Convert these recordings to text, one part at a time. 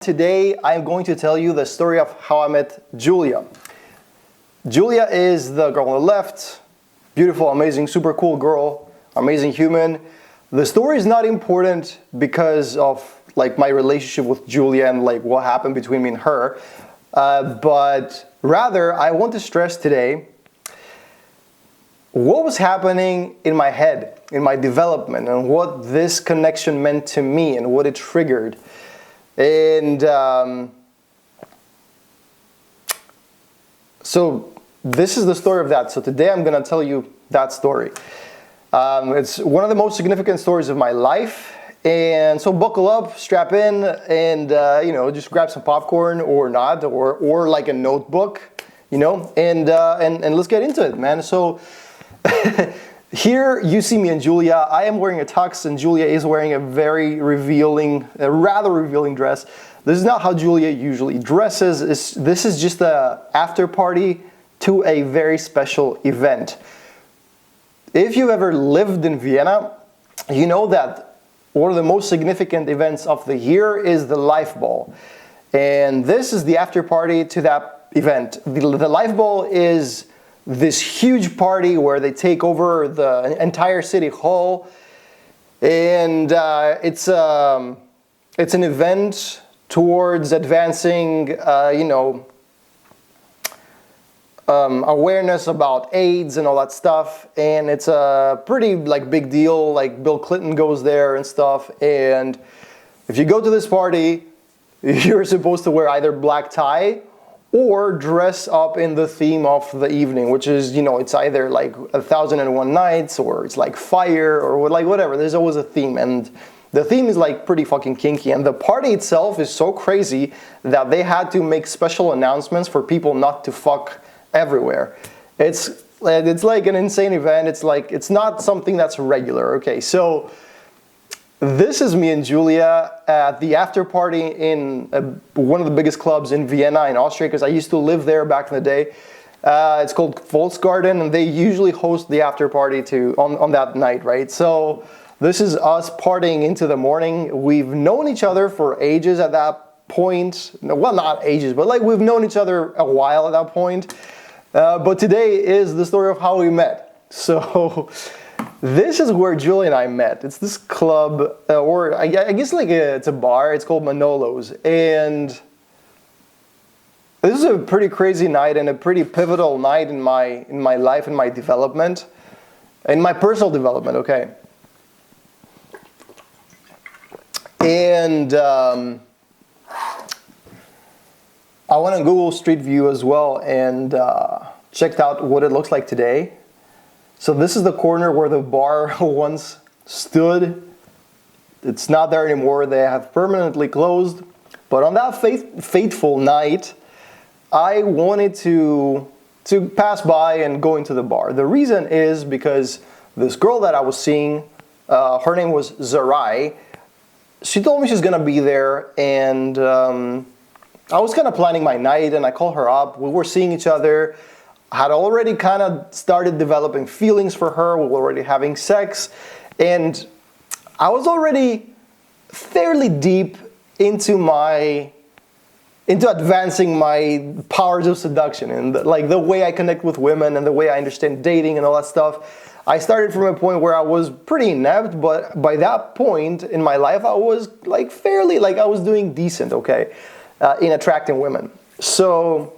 Today, I'm going to tell you the story of how I met Julia. Julia is the girl on the left, beautiful, amazing, super cool girl, amazing human. The story is not important because of my relationship with Julia and what happened between me and her, but rather I want to stress today what was happening in my head, in my development, and what this connection meant to me and what it triggered. And so this is the story of that. So today I'm going to tell you that story. It's one of the most significant stories of my life. And so buckle up, strap in, and just grab some popcorn or not, or like a notebook, and let's get into it, man. So here you see me and Julia. I am wearing a tux and Julia is wearing a rather revealing dress. This is not how Julia usually dresses. This is just an after party to a very special event. If you've ever lived in Vienna, you know that one of the most significant events of the year is the Life Ball. And this is the after party to that event. The Life Ball is this huge party where they take over the entire city hall, and it's an event towards advancing, awareness about AIDS and all that stuff, and it's a pretty big deal. Bill Clinton goes there and stuff, and if you go to this party, you're supposed to wear either black tie or dress up in the theme of the evening, which is, it's either 1001 Nights, or it's fire, or whatever. There's always a theme, and the theme is pretty fucking kinky, and the party itself is so crazy that they had to make special announcements for people not to fuck everywhere. It's like an insane event. It's not something that's regular. Okay, so this is me and Julia at the after party in one of the biggest clubs in Vienna, in Austria, because I used to live there back in the day. It's called Volksgarten, and they usually host the after party on that night, right? So this is us partying into the morning. We've known each other for ages at that point. Well, not ages, but we've known each other a while at that point. But today is the story of how we met. So this is where Julia and I met. It's this club, or I guess it's a bar. It's called Manolo's, and this is a pretty crazy night and a pretty pivotal night in my life and my development, in my personal development. Okay, and I went on Google Street View as well and checked out what it looks like today. So this is the corner where the bar once stood. It's not there anymore. They have permanently closed. But on that fateful night, I wanted to pass by and go into the bar. The reason is because this girl that I was seeing, her name was Zarai. She told me she's gonna be there, and I was kind of planning my night, and I called her up. We were seeing each other. Had already kind of started developing feelings for her. We were already having sex, and I was already fairly deep into advancing my powers of seduction and the way I connect with women and the way I understand dating and all that stuff. I started from a point where I was pretty inept, but by that point in my life, I was fairly I was doing decent, okay, in attracting women. So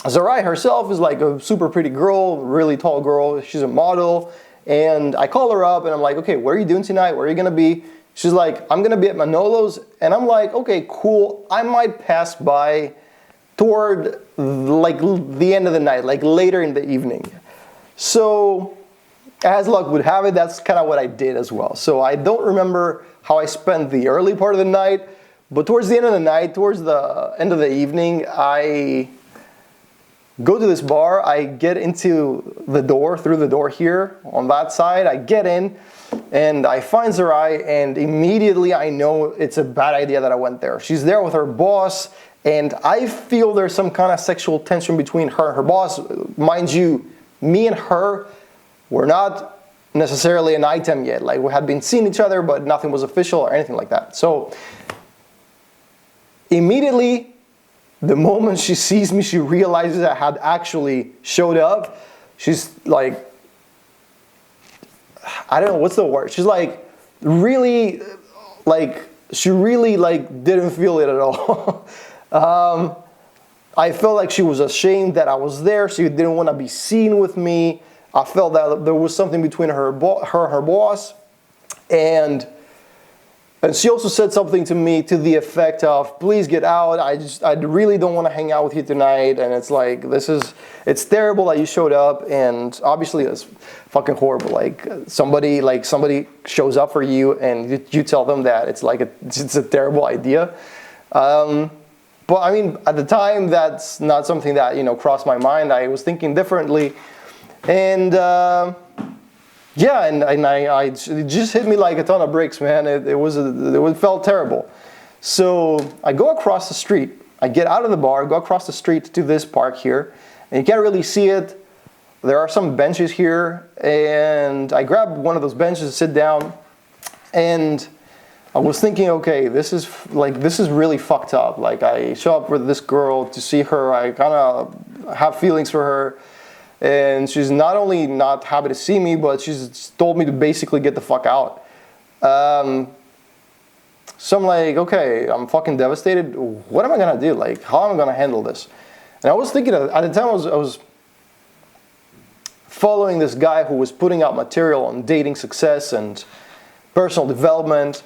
Zarai herself is a super pretty girl, really tall girl. She's a model, and I call her up and I'm like, okay, what are you doing tonight? Where are you gonna be? She's like, I'm gonna be at Manolo's, and I'm like, okay, cool. I might pass by toward the end of the night, later in the evening. So as luck would have it, that's kind of what I did as well. So I don't remember how I spent the early part of the night, but towards the end of the night, towards the end of the evening, I go to this bar. I get into the door, through the door here on that side. I get in and I find Zarai, and immediately I know it's a bad idea that I went there. She's there with her boss, and I feel there's some kind of sexual tension between her and her boss. Mind you, me and her were not necessarily an item yet. We had been seeing each other, but nothing was official or anything like that. So Immediately, the moment she sees me, she realizes I had actually showed up. She's like, I don't know, what's the word? She's like, really, like, she really like didn't feel it at all. I felt like she was ashamed that I was there. She didn't want to be seen with me. I felt that there was something between her and her boss. And she also said something to me to the effect of, please get out. I really don't want to hang out with you tonight. And it's like, it's terrible that you showed up. And obviously it's fucking horrible. Like somebody shows up for you and you tell them that it's like, it's a terrible idea. But I mean, at the time, that's not something that, crossed my mind. I was thinking differently. And yeah, and it just hit me like a ton of bricks, man. It felt terrible. So I go across the street. I get out of the bar, go across the street to this park here. And you can't really see it. There are some benches here. And I grab one of those benches, sit down. And I was thinking, okay, this is really fucked up. Like, I show up with this girl to see her. I kind of have feelings for her. And she's not only not happy to see me, but she's told me to basically get the fuck out. So I'm like, okay, I'm fucking devastated. What am I gonna do? Like, how am I gonna handle this? And I was thinking, at the time I was following this guy who was putting out material on dating success and personal development.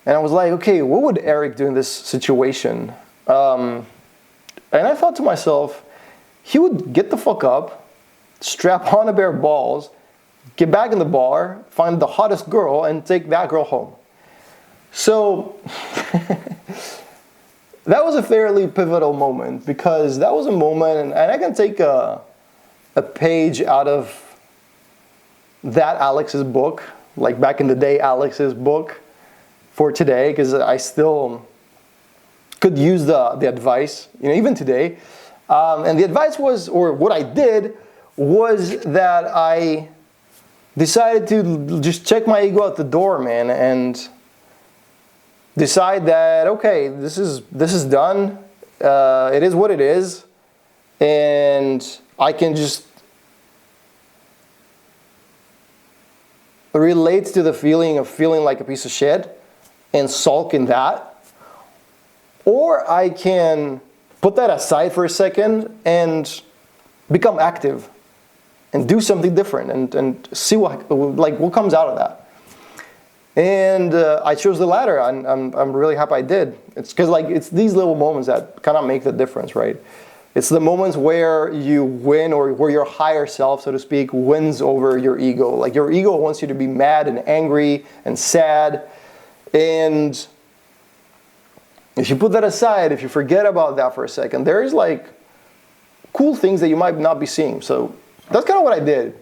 And I was like, okay, what would Eric do in this situation? And I thought to myself, he would get the fuck up, strap on a pair of balls, get back in the bar, find the hottest girl, and take that girl home. So that was a fairly pivotal moment, because that was a moment, and I can take a page out of that Alex's book, like back in the day, Alex's book, for today, because I still could use the advice, even today. And the advice was, or what I did, was that I decided to just check my ego at the door, man, and decide that, okay, this is done. It is what it is, and I can just relate to the feeling of feeling like a piece of shit and sulk in that, or I can put that aside for a second and become active and do something different and see what comes out of that. And I chose the latter. I'm really happy I did. It's because it's these little moments that kind of make the difference, right? It's the moments where you win, or where your higher self, so to speak, wins over your ego. Like, your ego wants you to be mad and angry and sad. And if you put that aside, if you forget about that for a second, there's cool things that you might not be seeing. So that's kind of what I did.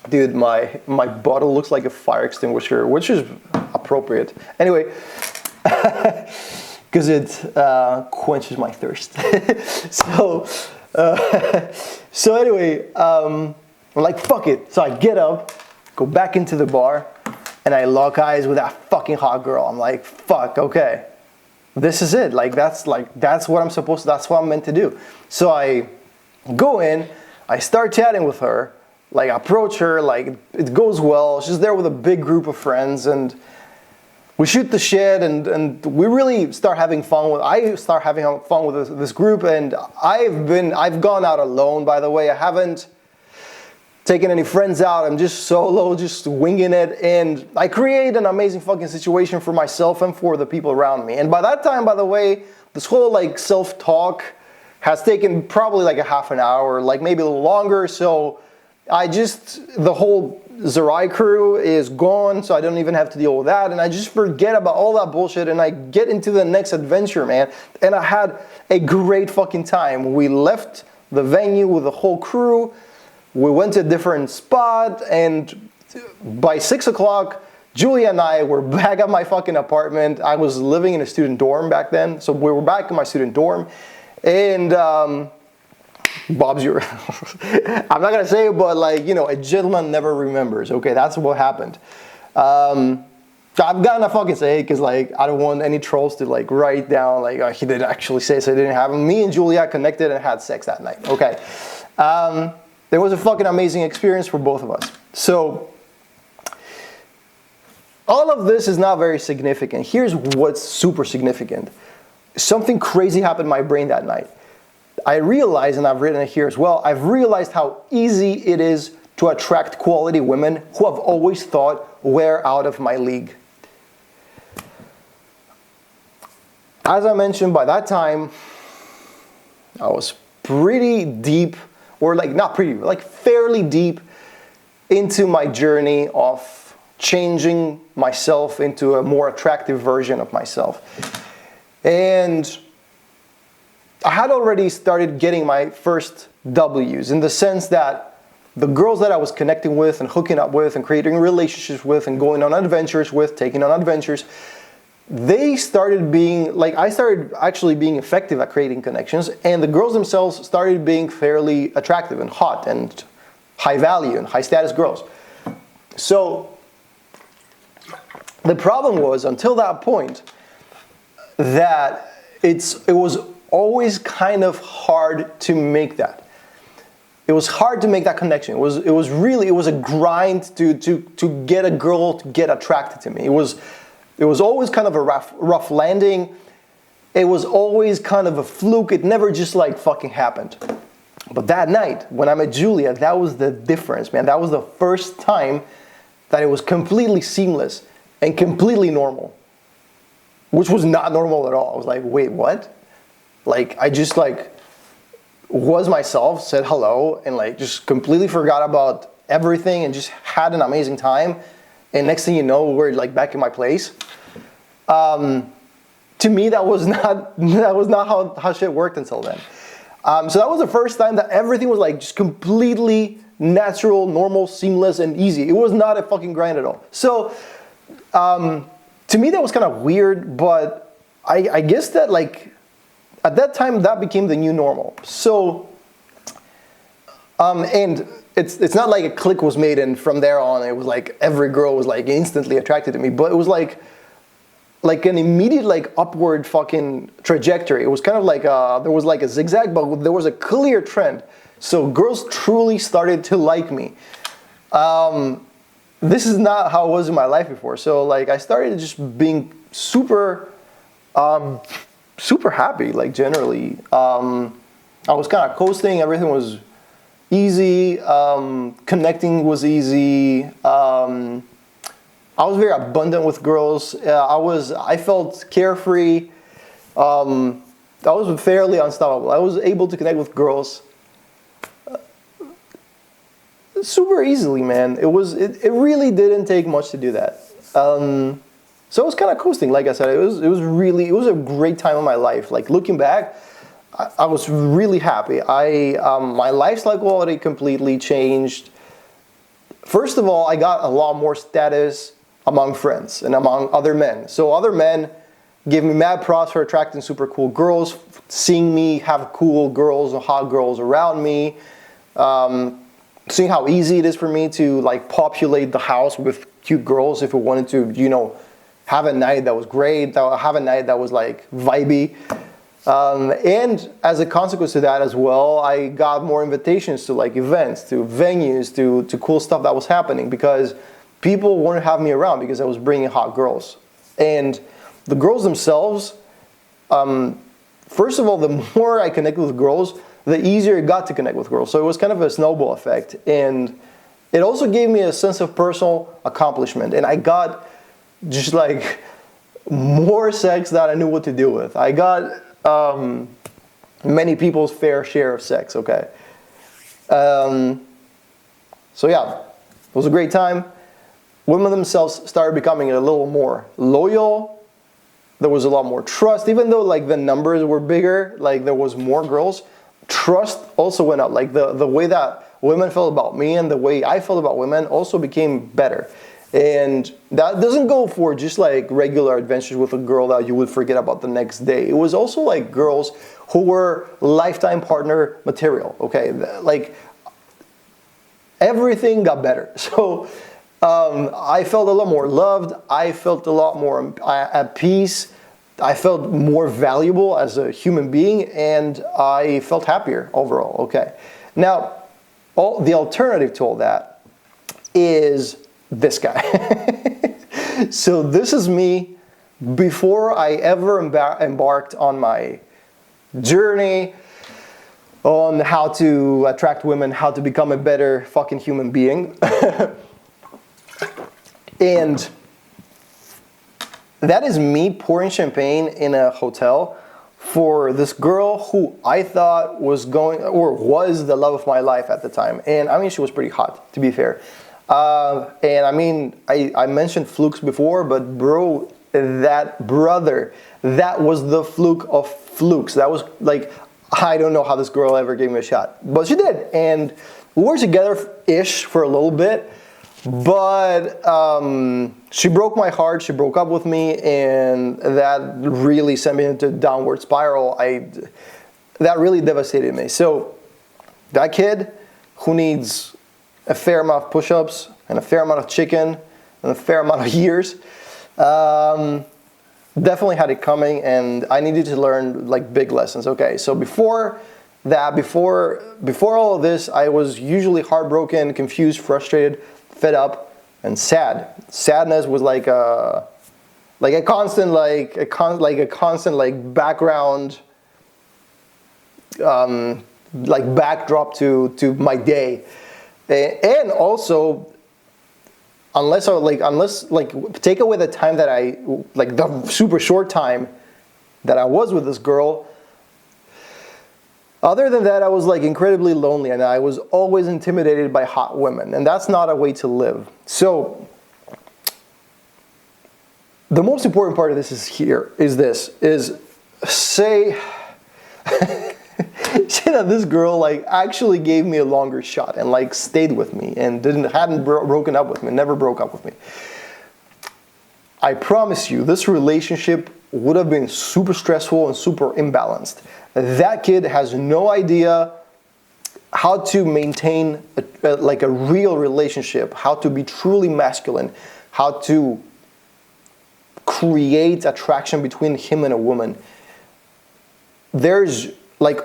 Dude, my bottle looks like a fire extinguisher, which is appropriate. Anyway, because it quenches my thirst. So anyway, I'm like, fuck it. So I get up, go back into the bar, and I lock eyes with that fucking hot girl. I'm like, fuck, okay. This is it. That's what I'm supposed to, that's what I'm meant to do. So I go in, I start chatting with her, approach her, it goes well. She's there with a big group of friends, and we shoot the shit, and we really start having fun I start having fun with this group, and I've gone out alone, by the way. I haven't taking any friends out. I'm just solo, just winging it, and I create an amazing fucking situation for myself and for the people around me. And by that time, by the way, this whole self-talk has taken probably a half an hour, maybe a little longer. So the whole Zerai crew is gone, so I don't even have to deal with that, and I just forget about all that bullshit, and I get into the next adventure, man. And I had a great fucking time. We left the venue with the whole crew. We went to a different spot, and by 6 o'clock, Julia and I were back at my fucking apartment. I was living in a student dorm back then, so we were back in my student dorm. And Bob's your... I'm not gonna say it, but a gentleman never remembers. Okay, that's what happened. I'm gonna fucking say it because like I don't want any trolls to like write down like oh, he didn't actually say so. He didn't have me and Julia connected and had sex that night. Okay, it was a fucking amazing experience for both of us. So all of this is not very significant. Here's what's super significant. Something crazy happened in my brain that night. I realized, and I've written it here as well, I've realized how easy it is to attract quality women who I've always thought were out of my league. As I mentioned, by that time, I was pretty deep, or like not pretty, like fairly deep into my journey of changing myself into a more attractive version of myself. And I had already started getting my first W's in the sense that the girls that I was connecting with and hooking up with and creating relationships with and going on adventures with, taking on adventures, they started being, like I started actually being effective at creating connections, and the girls themselves started being fairly attractive and hot and high value and high status girls. So the problem was, until that point, that it was always kind of hard to make that. It was hard to make that connection. It was a grind to get a girl to get attracted to me. It was always kind of a rough landing. It was always kind of a fluke. It never just like fucking happened. But that night, when I met Julia, that was the difference, man. That was the first time that it was completely seamless and completely normal. Which was not normal at all. I was like, wait, what? Like, I just like was myself, said hello, and like just completely forgot about everything and just had an amazing time. And next thing you know, we're like back in my place. To me, that was not how shit worked until then. So that was the first time that everything was like just completely natural, normal, seamless, and easy. It was not a fucking grind at all. So to me, that was kind of weird, but I guess that like at that time that became the new normal. So and it's not like a click was made and from there on it was like every girl was like instantly attracted to me, but it was like an immediate like upward fucking trajectory. It was kind of like there was like a zigzag, but there was a clear trend. So girls truly started to like me. This is not how it was in my life before. So like I started just being super happy, like generally. I was kind of coasting, everything was easy, connecting was easy. I was very abundant with girls. I felt carefree. I was fairly unstoppable. I was able to connect with girls super easily, man. It really didn't take much to do that. So I was kind of coasting, like I said. It was a great time in my life. Like looking back, I was really happy. My lifestyle quality completely changed. First of all, I got a lot more status among friends and among other men. So other men gave me mad props for attracting super cool girls, seeing me have cool girls and hot girls around me, seeing how easy it is for me to like populate the house with cute girls if we wanted to, have a night that was great, have a night that was like vibey. And as a consequence to that as well, I got more invitations to like events, to venues, to cool stuff that was happening because people wanted to have me around because I was bringing hot girls. And the girls themselves, first of all, the more I connected with girls, the easier it got to connect with girls. So it was kind of a snowball effect. And it also gave me a sense of personal accomplishment. And I got just like more sex that I knew what to do with. I got many people's fair share of sex, okay? So yeah, it was a great time. Women themselves started becoming a little more loyal. There was a lot more trust. Even though like the numbers were bigger, like there was more girls, trust also went up. Like the way that women felt about me and the way I felt about women also became better. And that doesn't go for just like regular adventures with a girl that you would forget about the next day. It was also like girls who were lifetime partner material, okay? Like everything got better. So I felt a lot more loved. I felt a lot more at peace. I felt more valuable as a human being, and I felt happier overall. Okay. Now, the alternative to all that is this guy. So this is me before I ever embarked on my journey on how to attract women, how to become a better fucking human being. And that is me pouring champagne in a hotel for this girl who I thought was the love of my life at the time. And I mean, she was pretty hot, to be fair. And I mean, I mentioned flukes before, but bro, that was the fluke of flukes. That was like, I don't know how this girl ever gave me a shot, but she did. And we were together-ish for a little bit. But she broke my heart, she broke up with me, and that really sent me into a downward spiral. That really devastated me. So that kid who needs a fair amount of push-ups and a fair amount of chicken and a fair amount of years, definitely had it coming, and I needed to learn like big lessons. Okay, so before all of this, I was usually heartbroken, confused, frustrated, fed up, and sad. Sadness was like a constant background, like backdrop to my day. And also, unless take away the time that the super short time that I was with this girl, other than that, I was like incredibly lonely, and I was always intimidated by hot women, and that's not a way to live. So the most important part of this is say that this girl like actually gave me a longer shot and like stayed with me and hadn't broken up with me, never broke up with me. I promise you, this relationship would have been super stressful and super imbalanced. That kid has no idea how to maintain a real relationship, how to be truly masculine, how to create attraction between him and a woman. There's like,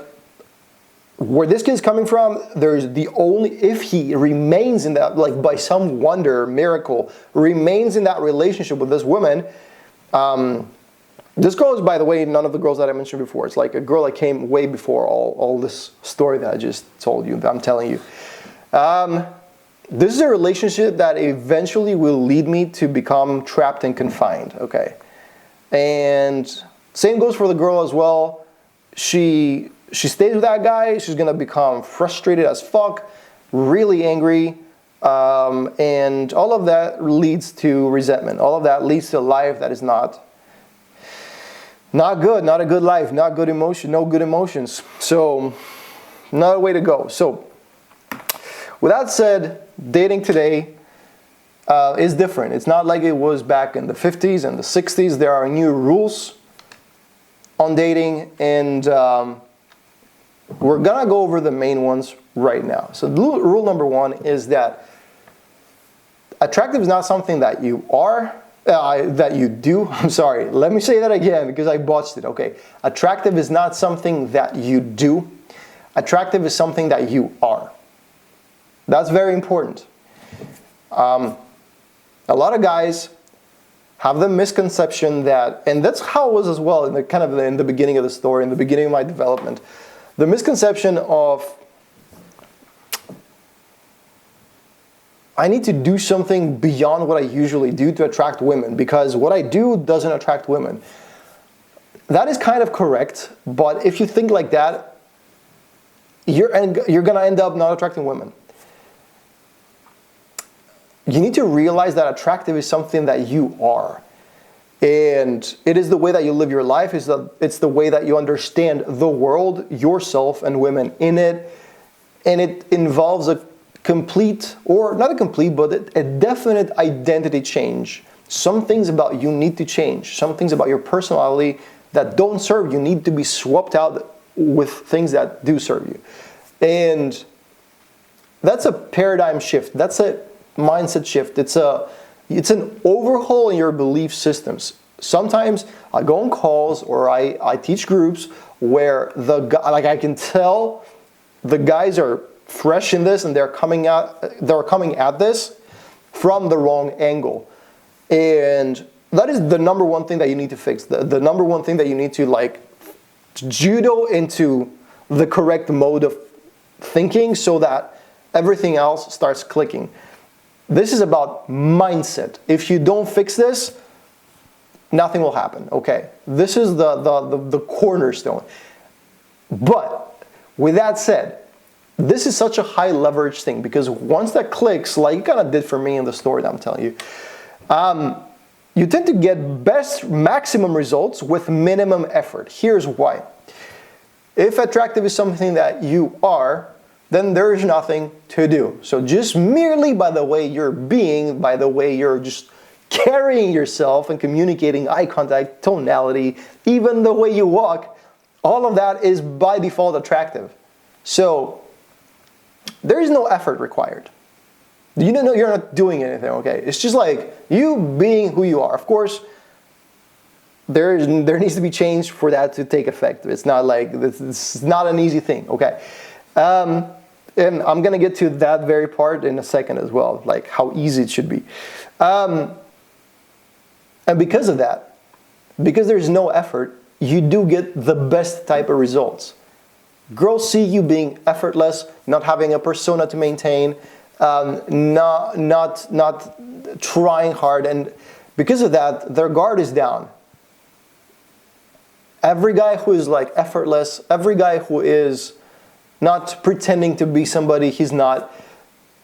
where this kid's coming from, if he remains in that, like by some wonder, miracle, remains in that relationship with this woman, this girl is, by the way, none of the girls that I mentioned before. It's like a girl that came way before all this story that I just told you, that I'm telling you. This is a relationship that eventually will lead me to become trapped and confined, okay? And same goes for the girl as well. She stays with that guy, she's gonna become frustrated as fuck, really angry, and all of that leads to resentment. All of that leads to a life that is not good, not a good life, not good emotion, no good emotions. So, not a way to go. So, with that said, dating today is different. It's not like it was back in the 50s and the 60s. There are new rules on dating, and we're gonna go over the main ones right now. So, rule number one is that attractive is not something that you are, that you do. I'm sorry, let me say that again because I botched it. Okay, attractive is not something that you do. Attractive is something that you are. That's very important. A lot of guys have the misconception that, and that's how it was as well in the beginning of the story, in the beginning of my development, the misconception of I need to do something beyond what I usually do to attract women because what I do doesn't attract women. That is kind of correct, but if you think like that, you're gonna end up not attracting women. You need to realize that attractive is something that you are. And it is the way that you live your life, it's the way that you understand the world, yourself, and women in it. And it involves a complete, or not a complete, but a definite identity change. Some things about you need to change. Some things about your personality that don't serve you need to be swapped out with things that do serve you. And that's a paradigm shift. That's a mindset shift. It's an overhaul in your belief systems. Sometimes I go on calls or I teach groups where I can tell the guys are fresh in this and they're coming at this from the wrong angle. And that is the number one thing that you need to fix. The number one thing that you need to like judo into the correct mode of thinking so that everything else starts clicking. This is about mindset. If you don't fix this, nothing will happen. Okay, this is the cornerstone. But with that said, this is such a high leverage thing because once that clicks, like it kind of did for me in the story that I'm telling you, you tend to get maximum results with minimum effort. Here's why. If attractive is something that you are, then there's nothing to do. So just merely by the way you're being, by the way you're just carrying yourself and communicating, eye contact, tonality, even the way you walk, all of that is by default attractive. So there is no effort required. You don't know you're not doing anything, okay? It's just like you being who you are. Of course, there needs to be change for that to take effect. It's not like, it's not an easy thing, okay? And I'm gonna get to that very part in a second as well, like how easy it should be. And because of that, because there's no effort, you do get the best type of results. Girls see you being effortless, not having a persona to maintain, not trying hard, and because of that, their guard is down. Every guy who is like effortless, every guy who is not pretending to be somebody he's not,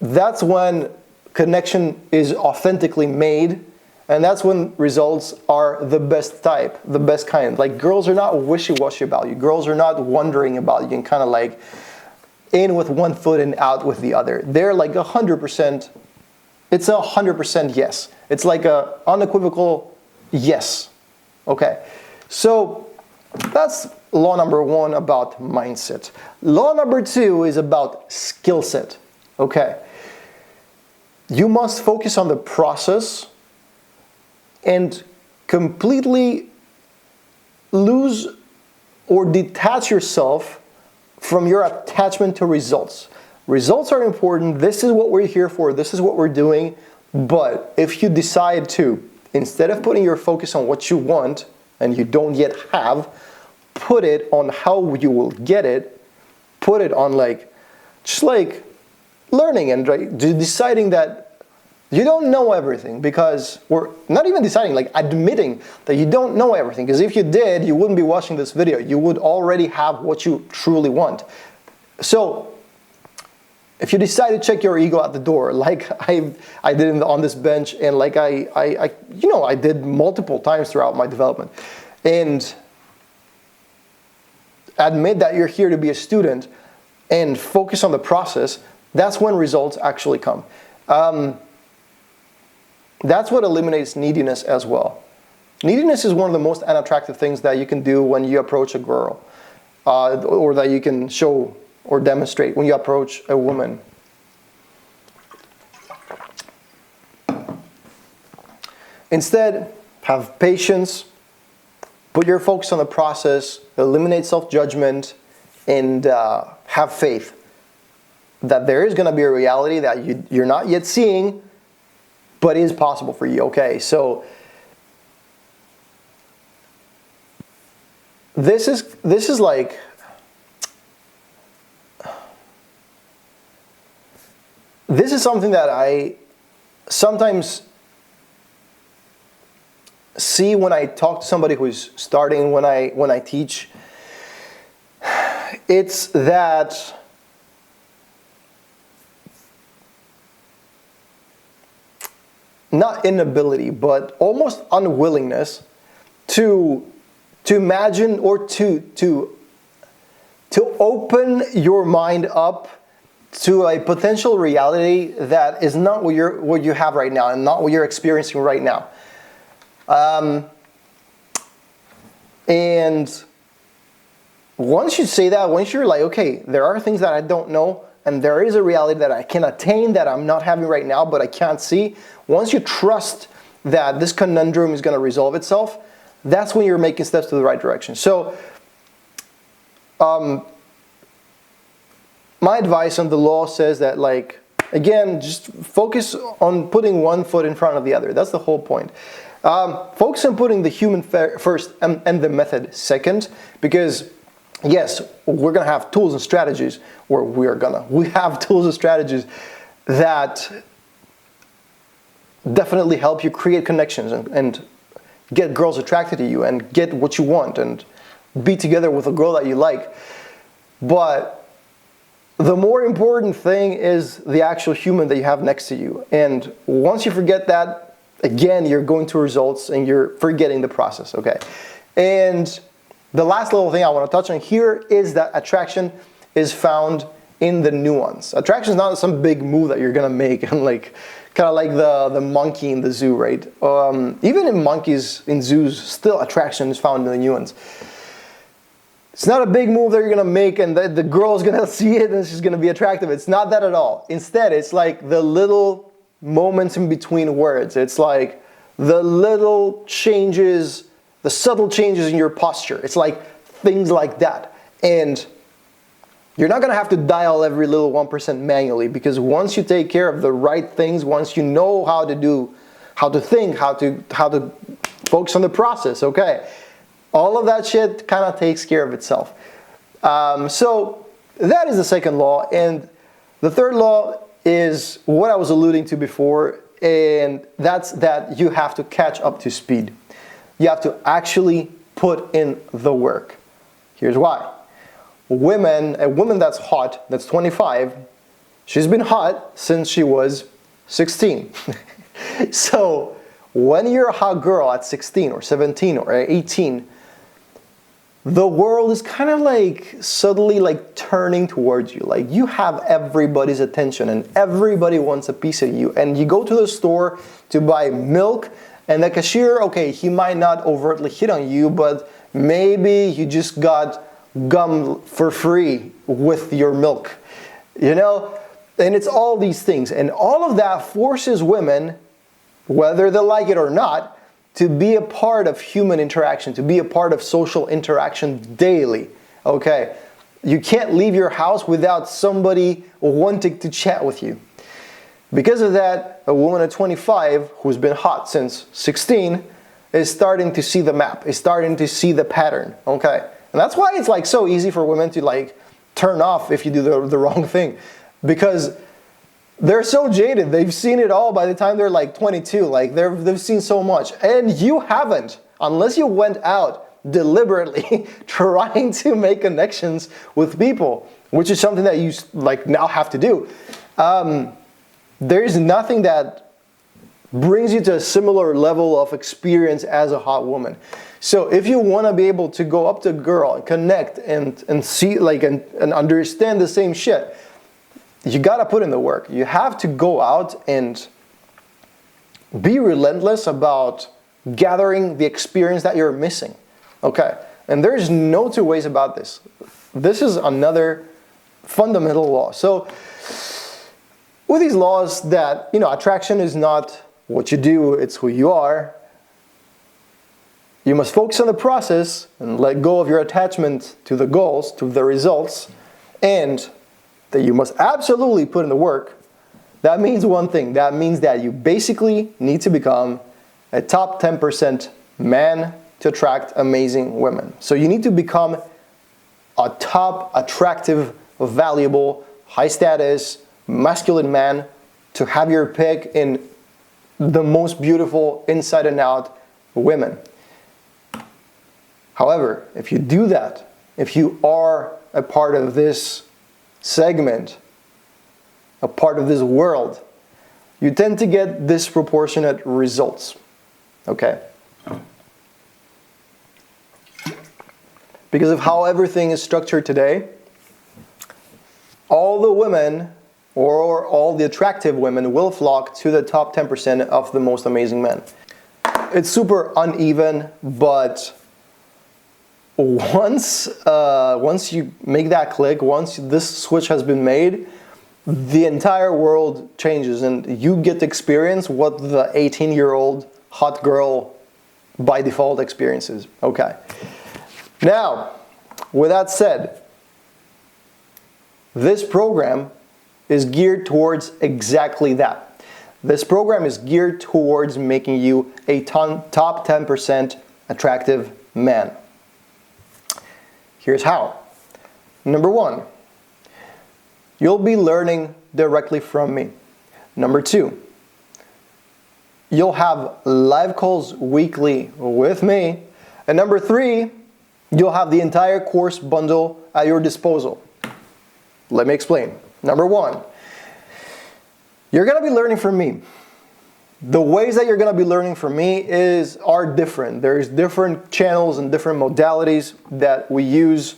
that's when connection is authentically made, and that's when results are the best type, the best kind. Like girls are not wishy-washy about you. Girls are not wondering about you and kind of like in with one foot and out with the other. They're like 100%, it's 100% yes. It's like a unequivocal yes. Okay, so that's law number one about mindset. Law number two is about skill set. Okay, you must focus on the process and completely lose or detach yourself from your attachment to results. Results are important. This is what we're here for. This is what we're doing. But if you decide to, instead of putting your focus on what you want and you don't yet have, put it on how you will get it, put it on like, just like learning and deciding that you don't know everything, because we're not even deciding, like admitting that you don't know everything, because if you did, you wouldn't be watching this video. You would already have what you truly want. So if you decide to check your ego at the door, like I did on this bench, and like I did multiple times throughout my development, and admit that you're here to be a student and focus on the process, that's when results actually come. That's what eliminates neediness as well. Neediness is one of the most unattractive things that you can do when you approach a girl, or that you can show or demonstrate when you approach a woman. Instead, have patience, put your focus on the process, eliminate self-judgment, and have faith that there is going to be a reality that you're not yet seeing, but is possible for you. Okay, so this is like, this is something that I sometimes see when I talk to somebody who's starting, when I teach. It's that not inability, but almost unwillingness to imagine or to open your mind up to a potential reality that is not what you have right now and not what you're experiencing right now. And once you say that, once you're like, okay, there are things that I don't know, and there is a reality that I can attain that I'm not having right now, but I can't see, once you trust that this conundrum is going to resolve itself, that's when you're making steps to the right direction. So, my advice on the law says that, like, again, just focus on putting one foot in front of the other. That's the whole point. Focus on putting the human first and the method second, because yes, we're gonna have tools and strategies, or we have tools and strategies that definitely help you create connections and get girls attracted to you and get what you want and be together with a girl that you like. But the more important thing is the actual human that you have next to you. And once you forget that, again, you're going to results and you're forgetting the process, okay? And the last little thing I want to touch on here is that attraction is found in the nuance. Attraction is not some big move that you're gonna make and like kind of like the monkey in the zoo, right? Even in monkeys in zoos, still attraction is found in the nuance. It's not a big move that you're gonna make and the girl's gonna see it and she's gonna be attractive. It's not that at all. Instead, it's like the little moments in between words. It's like the little changes, the subtle changes in your posture. It's like things like that. And you're not gonna have to dial every little 1% manually, because once you take care of the right things, once you know how to think, how to focus on the process, okay, all of that shit kind of takes care of itself. So that is the second law. And the third law is what I was alluding to before, and that's that you have to catch up to speed. You have to actually put in the work. Here's why. A woman that's hot, that's 25, she's been hot since she was 16. So when you're a hot girl at 16 or 17 or 18, the world is kind of like suddenly like turning towards you. Like you have everybody's attention and everybody wants a piece of you. And you go to the store to buy milk and the cashier, okay, he might not overtly hit on you, but maybe you just got gum for free with your milk, you know? And it's all these things. And all of that forces women, whether they like it or not, to be a part of human interaction, to be a part of social interaction daily, okay? You can't leave your house without somebody wanting to chat with you. Because of that, a woman at 25 who's been hot since 16 is starting to see the map, is starting to see the pattern, okay? And that's why it's like so easy for women to like turn off if you do the wrong thing, because they're so jaded. They've seen it all by the time they're like 22. Like they've seen so much, and you haven't, unless you went out deliberately trying to make connections with people, which is something that you like now have to do. There's nothing that brings you to a similar level of experience as a hot woman. So if you want to be able to go up to a girl and connect and see like and understand the same shit, you got to put in the work. You have to go out and be relentless about gathering the experience that you're missing. Okay? And there's no two ways about this. This is another fundamental law. So with these laws that, you know, attraction is not what you do, it's who you are. You must focus on the process and let go of your attachment to the goals, to the results, and that you must absolutely put in the work. That means one thing. That means that you basically need to become a top 10% man to attract amazing women. So you need to become a top, attractive, valuable, high status, masculine man to have your pick in the most beautiful inside and out women. However, if you do that, if you are a part of this segment, a part of this world, you tend to get disproportionate results. Okay? Because of how everything is structured today, all the women or all the attractive women will flock to the top 10% of the most amazing men. It's super uneven, but once you make that click, once this switch has been made, the entire world changes and you get to experience what the 18-year-old hot girl by default experiences. Okay. Now, with that said, this program is geared towards exactly that. This program is geared towards making you a top 10% attractive man. Here's how. Number one, you'll be learning directly from me. Number two, you'll have live calls weekly with me. And number three, you'll have the entire course bundle at your disposal. Let me explain. Number one, you're going to be learning from me. The ways that you're going to be learning from me are different. There's different channels and different modalities that we use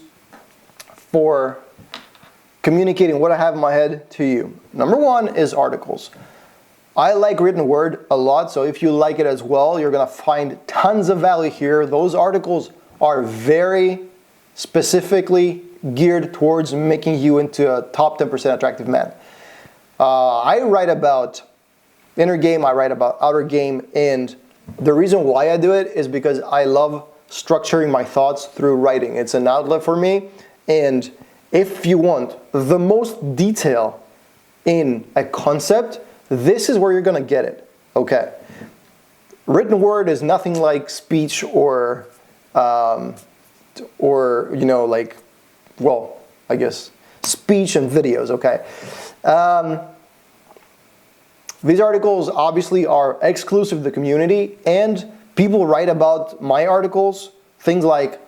for communicating what I have in my head to you. Number one is articles. I like written word a lot, so if you like it as well, you're going to find tons of value here. Those articles are very specifically geared towards making you into a top 10% attractive man. I write about inner game, I write about outer game, and the reason why I do it is because I love structuring my thoughts through writing. It's an outlet for me, and if you want the most detail in a concept, this is where you're gonna get it, okay? Written word is nothing like speech or you know, like, well, I guess speech and videos, okay? These articles obviously are exclusive to the community, and people write about my articles, things like,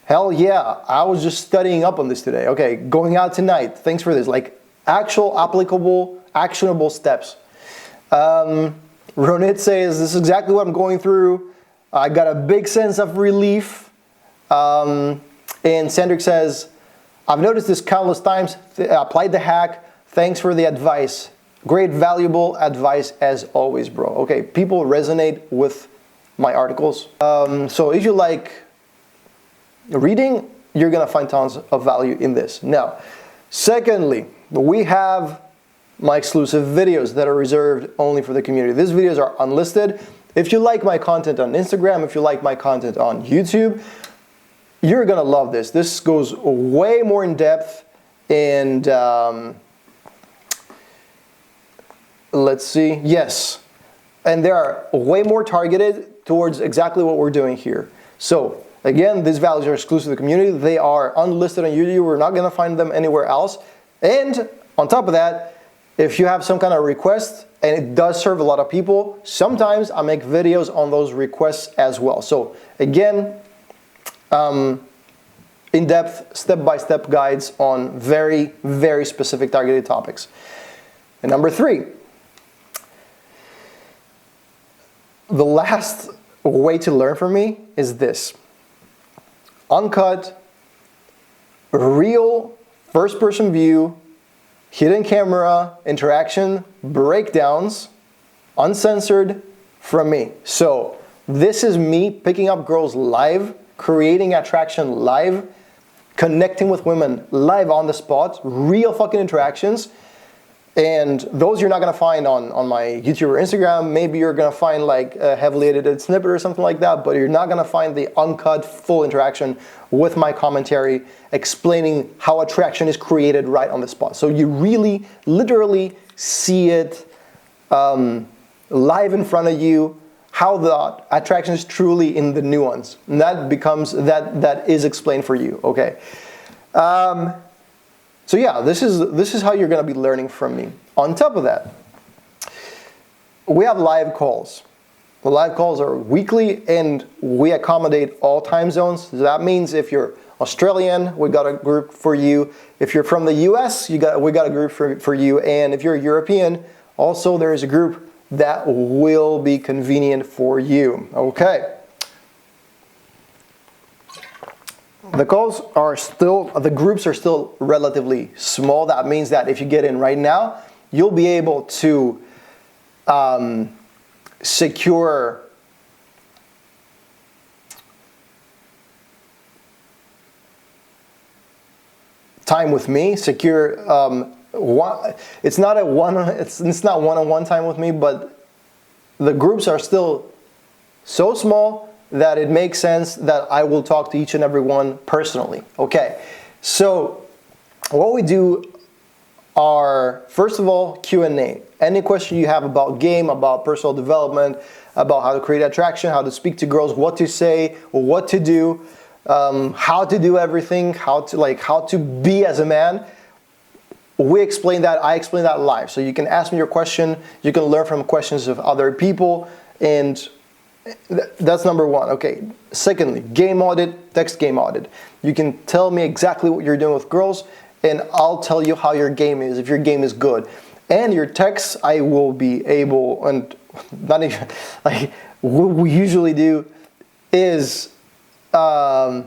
hell yeah, I was just studying up on this today. Okay, going out tonight, thanks for this. Like actual applicable, actionable steps. Ronit says, this is exactly what I'm going through. I got a big sense of relief. And Sandrick says, I've noticed this countless times, applied the hack. Thanks for the advice. Great, valuable advice as always, bro. Okay, people resonate with my articles. So if you like reading, you're gonna find tons of value in this. Now, secondly, we have my exclusive videos that are reserved only for the community. These videos are unlisted. If you like my content on Instagram, if you like my content on YouTube, you're gonna love this. This goes way more in depth, and let's see, yes. And they are way more targeted towards exactly what we're doing here. So again, these values are exclusive to the community. They are unlisted on YouTube. We're not gonna find them anywhere else. And on top of that, if you have some kind of request, and it does serve a lot of people, sometimes I make videos on those requests as well. So again, in-depth, step-by-step guides on very, very specific targeted topics. And number three, the last way to learn from me is this. Uncut, real, first-person view, hidden camera, interaction, breakdowns, uncensored from me. So this is me picking up girls live, creating attraction live, connecting with women live on the spot, real fucking interactions. And those you're not gonna find on my YouTube or Instagram. Maybe you're gonna find like a heavily edited snippet or something like that, but you're not gonna find the uncut full interaction with my commentary explaining how attraction is created right on the spot. So you really, literally see it live in front of you, how the attraction is truly in the nuance. And that is explained for you, okay? So yeah, this is how you're gonna be learning from me. On top of that, we have live calls. The live calls are weekly and we accommodate all time zones. So that means if you're Australian, we got a group for you. If you're from the US, we got a group for you. And if you're European, also there is a group that will be convenient for you, okay? The groups are still relatively small. That means that if you get in right now, you'll be able to secure time with me, secure it's not one-on-one time with me, but the groups are still so small that it makes sense that I will talk to each and every one personally. Okay, so what we do are, first of all, Q&A. Any question you have about game, about personal development, about how to create attraction, how to speak to girls, what to say, or what to do, how to do everything, how to be as a man. I explain that live. So you can ask me your question, you can learn from questions of other people, and that's number one. Okay. Secondly, game audit, text game audit. You can tell me exactly what you're doing with girls, and I'll tell you how your game is, if your game is good. And your texts, I will be able, and not even, like, what we usually do is, I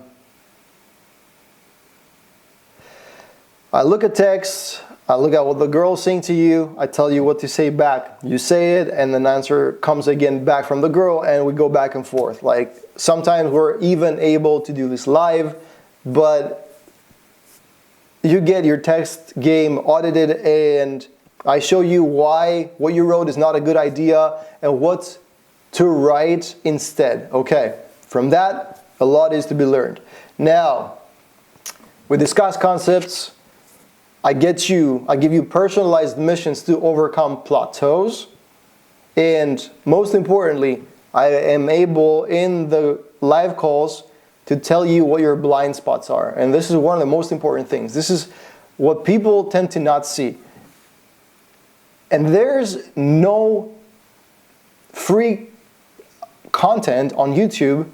look at texts, I look at what the girl's saying to you, I tell you what to say back. You say it, and an answer comes again back from the girl, and we go back and forth. Like, sometimes we're even able to do this live, but you get your text game audited, and I show you why what you wrote is not a good idea and what to write instead. Okay, from that, a lot is to be learned. Now, we discuss concepts. I give you personalized missions to overcome plateaus. And most importantly, I am able in the live calls to tell you what your blind spots are. And this is one of the most important things. This is what people tend to not see. And there's no free content on YouTube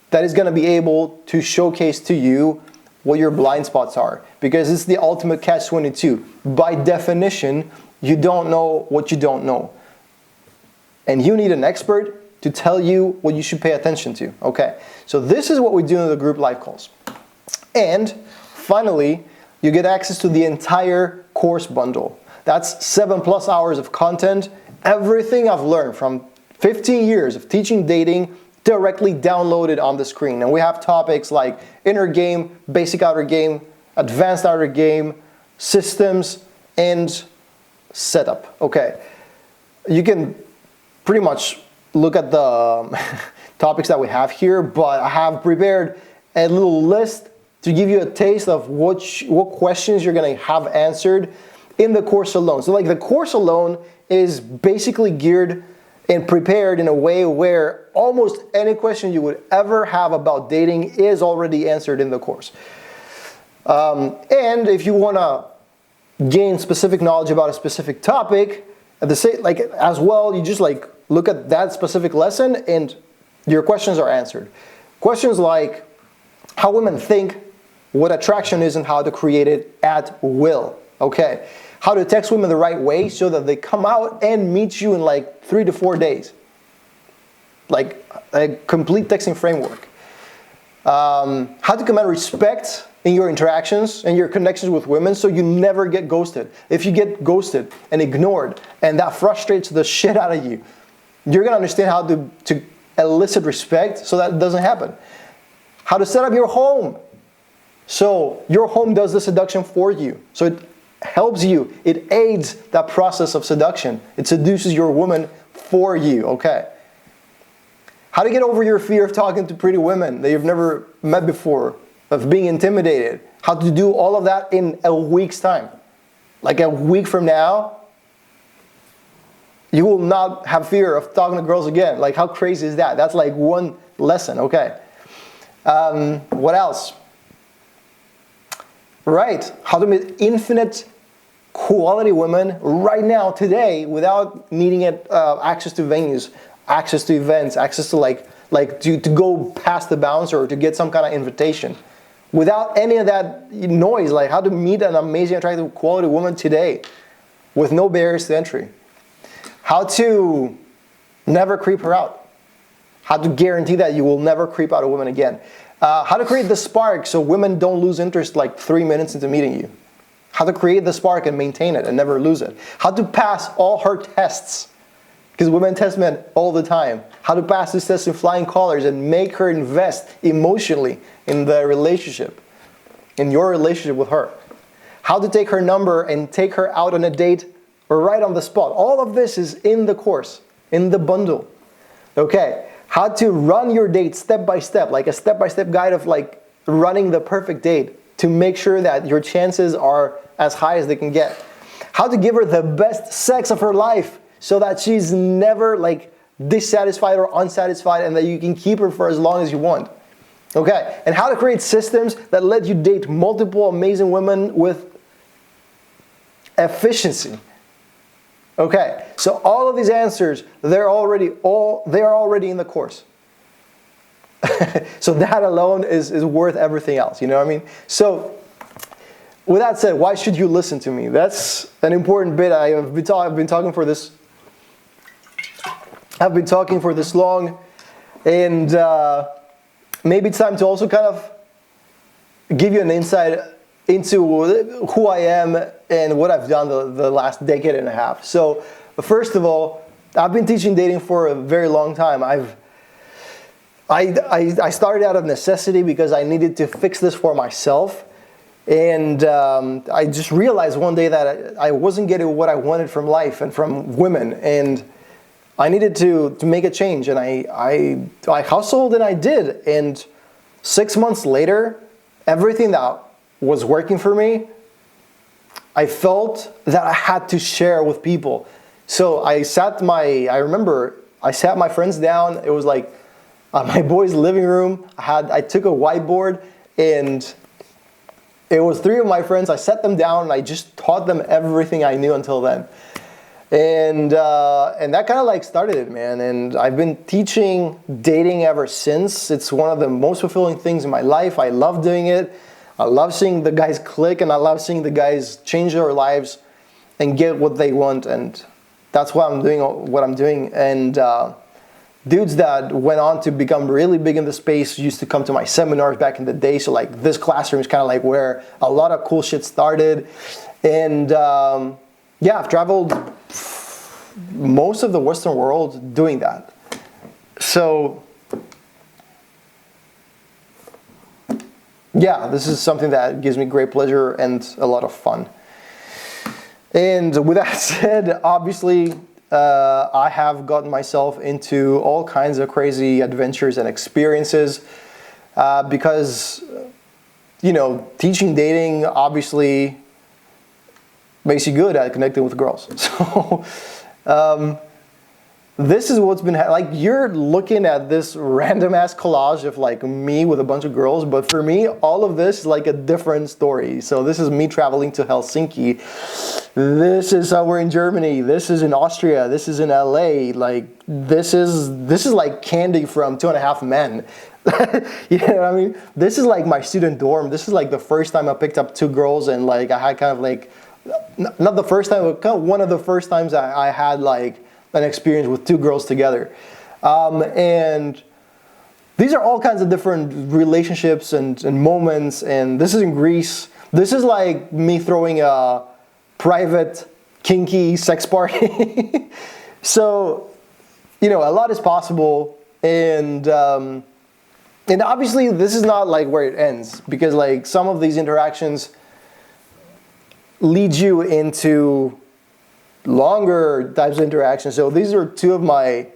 that is going to be able to showcase to you what your blind spots are, because it's the ultimate catch-22. By definition, you don't know what you don't know. And you need an expert to tell you what you should pay attention to. Okay, so this is what we do in the group live calls. And finally, you get access to the entire course bundle. That's 7+ hours of content, everything I've learned from 15 years of teaching dating directly downloaded on the screen. And we have topics like inner game, basic outer game, advanced outer game, systems, and setup. Okay, you can pretty much look at the topics that we have here, but I have prepared a little list to give you a taste of what questions you're going to have answered in the course alone. So like the course alone is basically geared and prepared in a way where almost any question you would ever have about dating is already answered in the course. And if you want to gain specific knowledge about a specific topic, at the same, like as well, you just like look at that specific lesson and your questions are answered. Questions like how women think, what attraction is, and how to create it at will. Okay, how to text women the right way so that they come out and meet you in like 3 to 4 days. Like a complete texting framework. How to command respect in your interactions and your connections with women so you never get ghosted. If you get ghosted and ignored and that frustrates the shit out of you, you're gonna understand how to elicit respect so that it doesn't happen. How to set up your home so your home does the seduction for you. So it helps you, it aids that process of seduction. It seduces your woman for you, okay? How to get over your fear of talking to pretty women that you've never met before, of being intimidated. How to do all of that in a week's time. Like a week from now, you will not have fear of talking to girls again. Like how crazy is that? That's like one lesson, okay? What else? Right, how to meet infinite quality women right now, today, without needing access to venues, access to events, access to to go past the bounce or to get some kind of invitation. Without any of that noise, like how to meet an amazing, attractive, quality woman today with no barriers to entry. How to never creep her out. How to guarantee that you will never creep out a woman again. How to create the spark so women don't lose interest like 3 minutes into meeting you. How to create the spark and maintain it and never lose it. How to pass all her tests, because women test men all the time. How to pass this test in flying colors and make her invest emotionally in the relationship, in your relationship with her. how to take her number and take her out on a date right on the spot. All of this is in the course, in the bundle. Okay, how to run your date step by step, like a step-by-step guide of like running the perfect date to make sure that your chances are as high as they can get. How to give her the best sex of her life so that she's never like dissatisfied or unsatisfied and that you can keep her for as long as you want. Okay, and how to create systems that let you date multiple amazing women with efficiency. Okay, so all of these answers, they're already in the course. So that alone is worth everything else, you know what I mean? So with that said, why should you listen to me? That's an important bit. I've been talking for this long, and maybe it's time to also kind of give you an insight into who I am and what I've done the last decade and a half. So first of all, I've been teaching dating for a very long time. I started out of necessity because I needed to fix this for myself. And I just realized one day that I wasn't getting what I wanted from life and from women. And I needed to make a change. And I hustled and I did. And 6 months later, everything that was working for me, I felt that I had to share with people. So I remember I sat my friends down. It was like my boy's living room. I took a whiteboard and it was 3 of my friends. I sat them down and I just taught them everything I knew until then. And that kind of like started it, man. And I've been teaching dating ever since. It's one of the most fulfilling things in my life. I love doing it. I love seeing the guys click and I love seeing the guys change their lives and get what they want. And that's why I'm doing what I'm doing. And dudes that went on to become really big in the space used to come to my seminars back in the day. So like this classroom is kind of like where a lot of cool shit started. And yeah, I've traveled most of the Western world doing that. So yeah, this is something that gives me great pleasure and a lot of fun. And with that said, obviously, I have gotten myself into all kinds of crazy adventures and experiences because, you know, teaching dating obviously makes you good at connecting with girls. So this is what's been like, you're looking at this random ass collage of like me with a bunch of girls, but for me all of this is like a different story. So this is me traveling to Helsinki, this is somewhere in Germany, this is in Austria, this is in LA. Like this is like candy from 2.5 Men. You know what I mean? This is like my student dorm. This is like the first time I picked up 2 girls, and like I had kind of like, not the first time, but kind of one of the first times I had like an experience with 2 girls together. And these are all kinds of different relationships and moments. And this is in Greece. This is like me throwing a private kinky sex party. So, you know, a lot is possible. And obviously this is not like where it ends, because like some of these interactions lead you into longer types of interactions. So these are 2 of my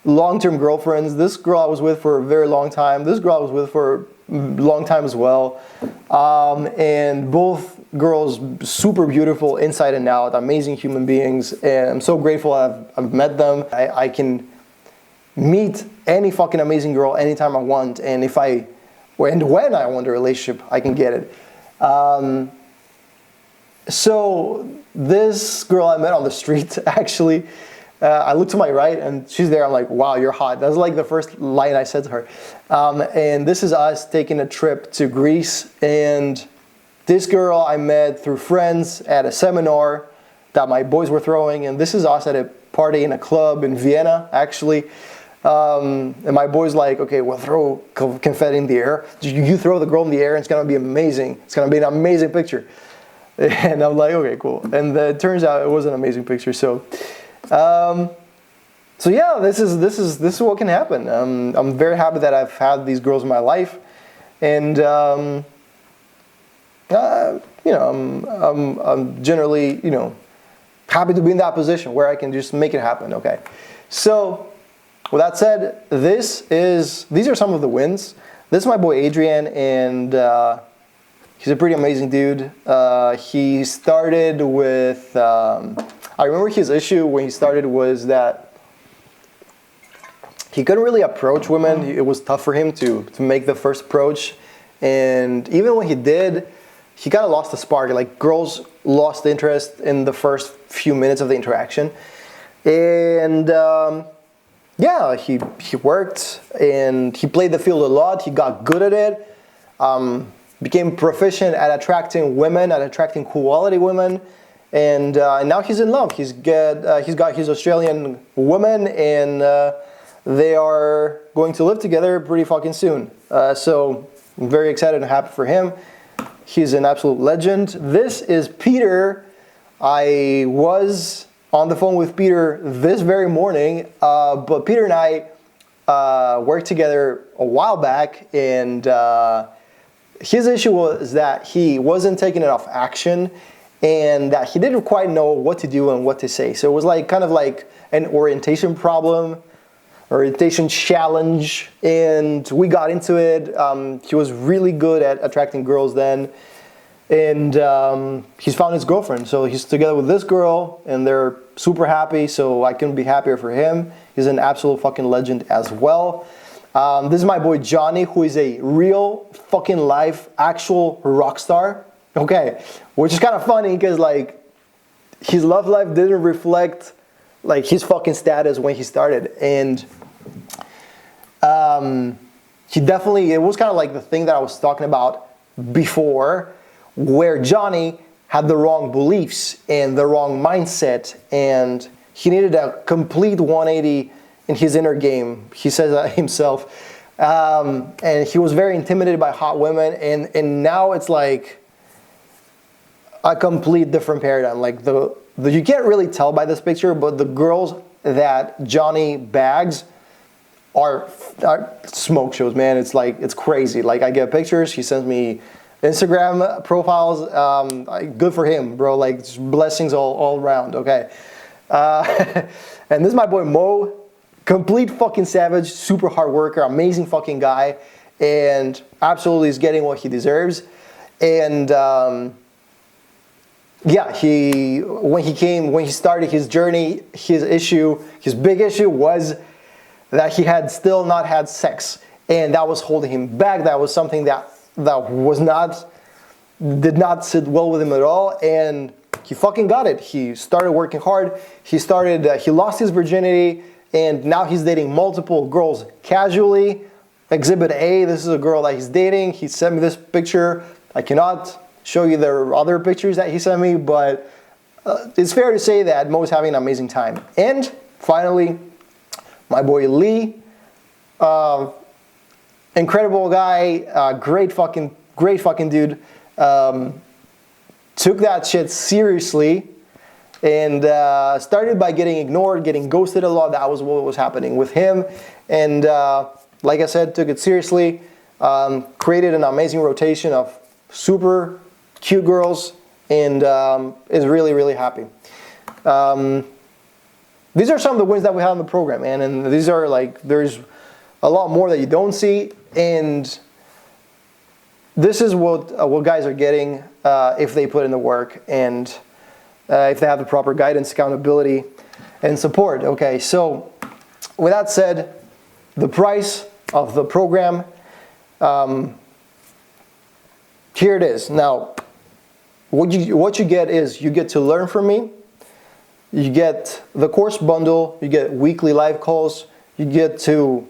long-term girlfriends. This girl I was with for a very long time. This girl I was with for a long time as well. And both girls super beautiful inside and out, amazing human beings. And I'm so grateful I've met them. I can meet any fucking amazing girl anytime I want. And when I want a relationship, I can get it. So this girl I met on the street, actually, I look to my right and she's there. I'm like, wow, you're hot. That was like the first line I said to her. And this is us taking a trip to Greece. And this girl I met through friends at a seminar that my boys were throwing. And this is us at a party in a club in Vienna, actually. And my boy's like, okay, we'll throw confetti in the air. You throw the girl in the air and it's going to be amazing. It's going to be an amazing picture. And I'm like, okay, cool. And it turns out it was an amazing picture. So yeah, this is what can happen. I'm very happy that I've had these girls in my life, and you I'm generally, happy to be in that position where I can just make it happen. Okay, so with that said, these are some of the wins. This is my boy Adrian, and he's a pretty amazing dude. He started with, I remember his issue when he started was that he couldn't really approach women. It was tough for him to make the first approach. And even when he did, he kind of lost the spark. Like, girls lost interest in the first few minutes of the interaction. And yeah, he worked and he played the field a lot. He got good at it. Became proficient at attracting women, at attracting quality women. And now he's in love. He's got his Australian woman, and they are going to live together pretty fucking soon. So I'm very excited and happy for him. He's an absolute legend. This is Peter. I was on the phone with Peter this very morning, but Peter and I worked together a while back, and his issue was that he wasn't taking enough action, and that he didn't quite know what to do and what to say. So it was kind of like an orientation problem, orientation challenge, and we got into it. He was really good at attracting girls then, and he's found his girlfriend. So he's together with this girl, and they're super happy, so I couldn't be happier for him. He's an absolute fucking legend as well. This is my boy Johnny, who is a real fucking life, actual rock star. Okay, which is kind of funny because his love life didn't reflect his fucking status when he started, and it was kind of like the thing that I was talking about before, where Johnny had the wrong beliefs and the wrong mindset, and he needed a complete 180 in his inner game. He says that himself, and he was very intimidated by hot women, and now it's like a complete different paradigm. You can't really tell by this picture, but the girls that Johnny bags are smoke shows, man. It's crazy. I get pictures. He sends me Instagram profiles. Good for him, bro. Blessings all around. Okay. And this is my boy Mo, complete fucking savage, super hard worker, amazing fucking guy, and absolutely is getting what he deserves. And yeah, when he started his journey, his big issue was that he had still not had sex, and that was holding him back. That was something that did not sit well with him at all, and he fucking got it. He started working hard. He lost his virginity, and now he's dating multiple girls casually. Exhibit A, this is a girl that he's dating. He sent me this picture. I cannot show you the other pictures that he sent me, but it's fair to say that Mo's having an amazing time. And finally, my boy Lee, incredible guy, great fucking dude. Took that shit seriously, and started by getting ignored, getting ghosted a lot. That was what was happening with him, and like I said, took it seriously. Created an amazing rotation of super cute girls, and is really, really happy. These are some of the wins that we have in the program, man, and these are there's a lot more that you don't see, and this is what guys are getting if they put in the work, and if they have the proper guidance, accountability, and support. Okay, so with that said, the price of the program, here it is. Now, what you get is you get to learn from me. You get the course bundle. You get weekly live calls. You get to,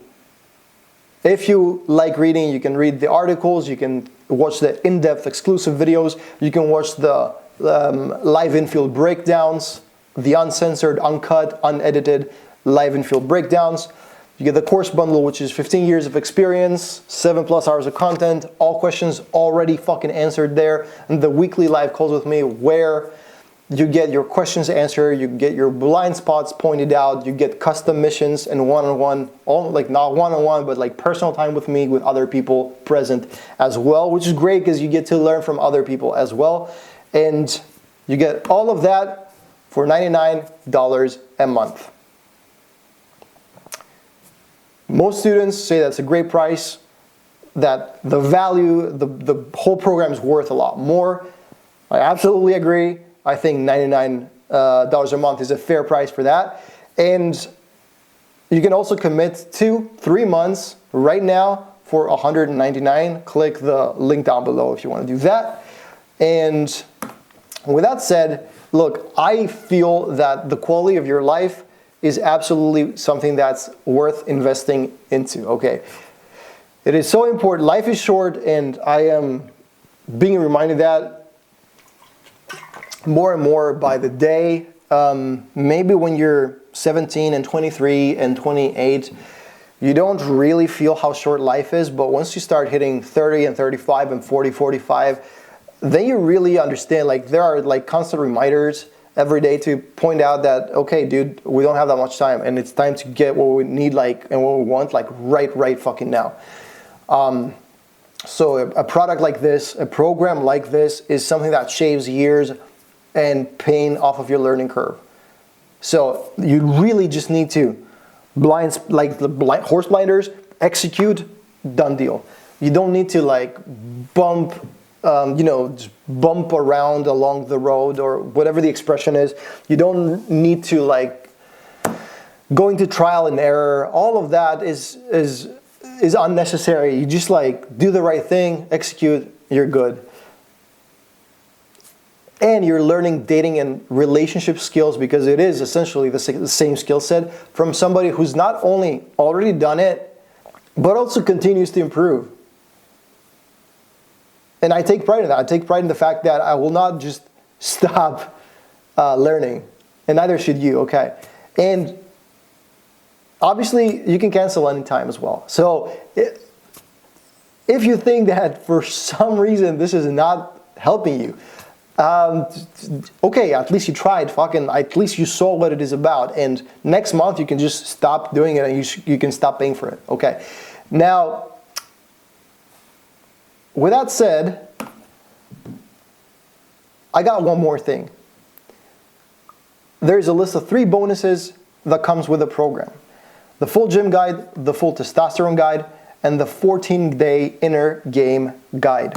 if you like reading, you can read the articles. You can watch the in-depth exclusive videos. You can watch the live infield breakdowns, the uncensored, uncut, unedited live infield breakdowns. You get the course bundle, which is 15 years of experience, 7+ hours of content, all questions already fucking answered there, and the weekly live calls with me where You get your questions answered, you get your blind spots pointed out, you get custom missions and one-on-one, all like not one-on-one, but like personal time with me, with other people present as well, which is great because you get to learn from other people as well. And you get all of that for $99 a month. Most students say that's a great price, that the value, the whole program is worth a lot more. I absolutely agree. I think $99 a month is a fair price for that. And you can also commit to 3 months right now for $199. Click the link down below if you want to do that. And with that said, look, I feel that the quality of your life is absolutely something that's worth investing into, okay? It is so important. Life is short, and I am being reminded that more and more by the day. Maybe when you're 17 and 23 and 28, you don't really feel how short life is, but once you start hitting 30 and 35 and 40, 45, then you really understand, like there are like constant reminders every day to point out that, okay, dude, we don't have that much time and it's time to get what we need like and what we want like right fucking now. So a product like this, a program like this is something that shaves years and pain off of your learning curve. So you really just need to horse blinders, execute, done deal. You don't need to like bump just bump around along the road or whatever the expression is. You don't need to like go into trial and error. All of that is unnecessary. You just like do the right thing, execute, you're good. And you're learning dating and relationship skills because it is essentially the same skill set from somebody who's not only already done it, but also continues to improve. And I take pride in that. I take pride in the fact that I will not just stop learning, and neither should you, okay? And obviously, you can cancel anytime as well. So if you think that for some reason this is not helping you, okay, at least you tried, at least you saw what it is about, and next month you can just stop doing it and you can stop paying for it, okay? Now, with that said, I got one more thing. There's a list of 3 bonuses that comes with the program. The full gym guide, the full testosterone guide, and the 14-day inner game guide.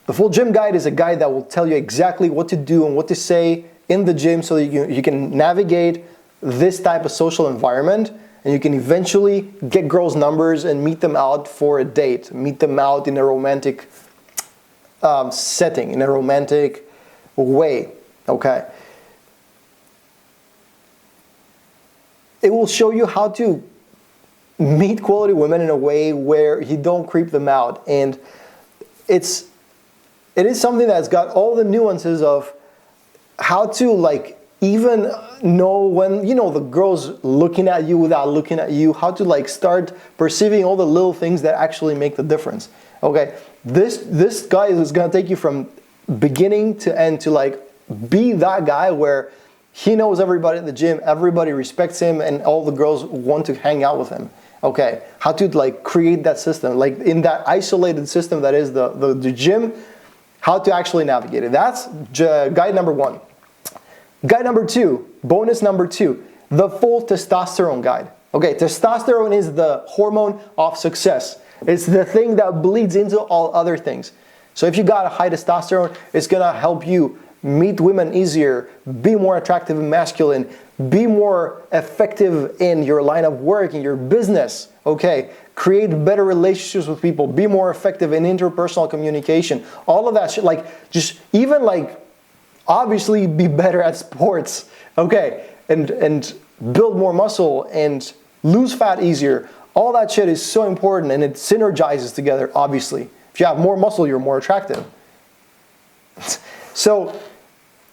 The full gym guide is a guide that will tell you exactly what to do and what to say in the gym so that you can navigate this type of social environment and you can eventually get girls' numbers and meet them out for a date, meet them out in a romantic setting, in a romantic way, okay? It will show you how to meet quality women in a way where you don't creep them out, and it is something that's got all the nuances of how to like even know when, the girl's looking at you without looking at you, how to like start perceiving all the little things that actually make the difference. Okay, this guy is gonna take you from beginning to end to like be that guy where he knows everybody at the gym, everybody respects him, and all the girls want to hang out with him. Okay, how to like create that system, like in that isolated system that is the gym, how to actually navigate it. That's guide number 1. Guide number 2, bonus number 2, the full testosterone guide. Okay, testosterone is the hormone of success. It's the thing that bleeds into all other things. So if you got a high testosterone, it's gonna help you meet women easier, be more attractive and masculine, be more effective in your line of work, in your business, okay? Create better relationships with people, be more effective in interpersonal communication, all of that shit, like just even like obviously be better at sports, okay? And build more muscle and lose fat easier. All that shit is so important and it synergizes together, obviously. If you have more muscle, you're more attractive. So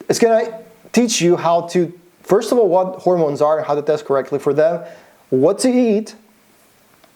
it's gonna teach you how to, first of all, what hormones are, how to test correctly for them, what to eat,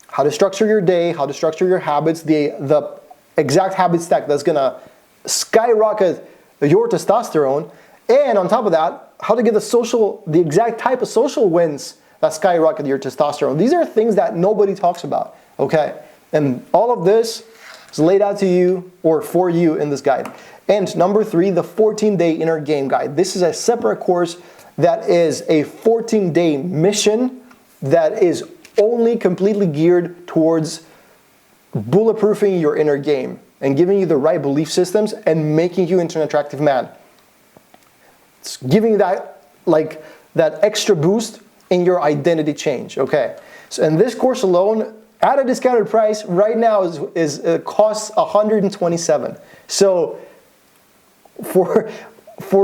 how to structure your day, how to structure your habits, the exact habit stack that's gonna skyrocket your testosterone, And on top of that, how to get the exact type of social wins that skyrocket your testosterone. These are things that nobody talks about, okay? And all of this is laid out to you or for you in this guide. And number 3, the 14-day inner game guide. This is a separate course that is a 14-day mission that is only completely geared towards bulletproofing your inner game and giving you the right belief systems and making you into an attractive man. It's giving you that, like, that extra boost in your identity change, okay? So, and this course alone, at a discounted price, right now costs $127. So for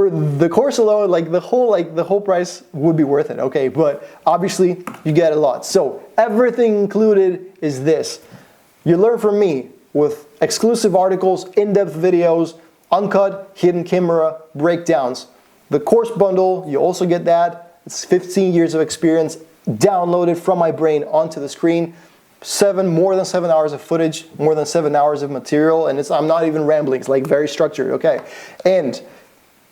the course alone, like the whole price would be worth it, okay? But obviously you get a lot. So everything included is this. You learn from me with exclusive articles, in-depth videos, uncut, hidden camera breakdowns. The course bundle, you also get that. It's 15 years of experience downloaded from my brain onto the screen. More than 7 hours of footage, more than 7 hours of material, and I'm not even rambling, it's like very structured, okay? And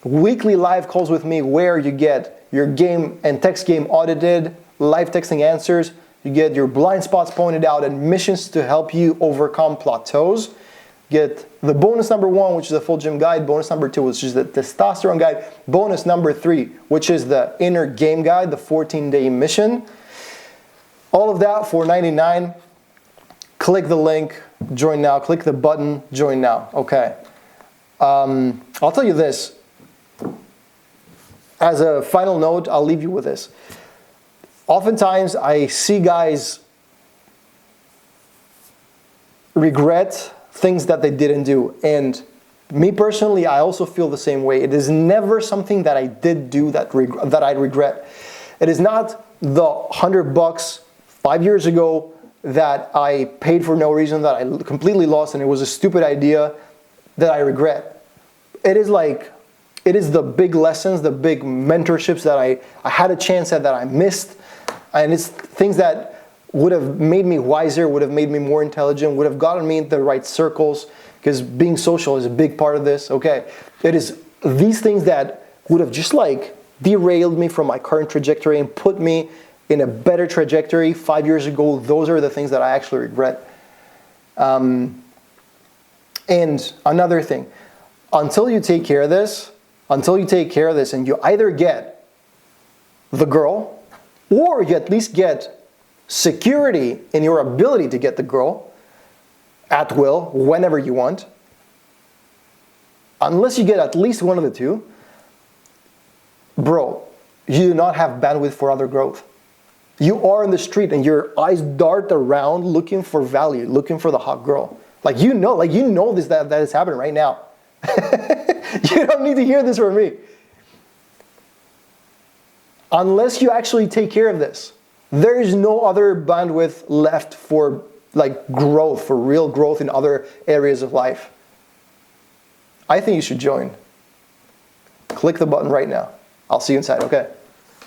weekly live calls with me where you get your game and text game audited, live texting answers, you get your blind spots pointed out, and missions to help you overcome plateaus. Get the bonus number 1, which is a full gym guide, bonus number 2, which is the testosterone guide, bonus number 3, which is the inner game guide, the 14-day mission. All of that for $99. Click the link, join now. Click the button, join now. Okay. I'll tell you this. As a final note, I'll leave you with this. Oftentimes, I see guys regret things that they didn't do. And me personally, I also feel the same way. It is never something that I did do that I regret. It is not the $100 5 years ago that I paid for no reason, that I completely lost, and it was a stupid idea that I regret. It is the big lessons, the big mentorships that I had a chance at that I missed. And it's things that would have made me wiser, would have made me more intelligent, would have gotten me into the right circles, because being social is a big part of this, okay? It is these things that would have just like derailed me from my current trajectory and put me in a better trajectory 5 years ago. Those are the things that I actually regret. And another thing, until you take care of this, and you either get the girl, or you at least get security in your ability to get the girl at will, whenever you want, unless you get at least one of the two, bro, you do not have bandwidth for other growth. You are in the street and your eyes dart around looking for value, looking for the hot girl. Like you know this that is happening right now. You don't need to hear this from me. Unless you actually take care of this, there is no other bandwidth left for like growth, for real growth in other areas of life. I think you should join. Click the button right now. I'll see you inside, okay?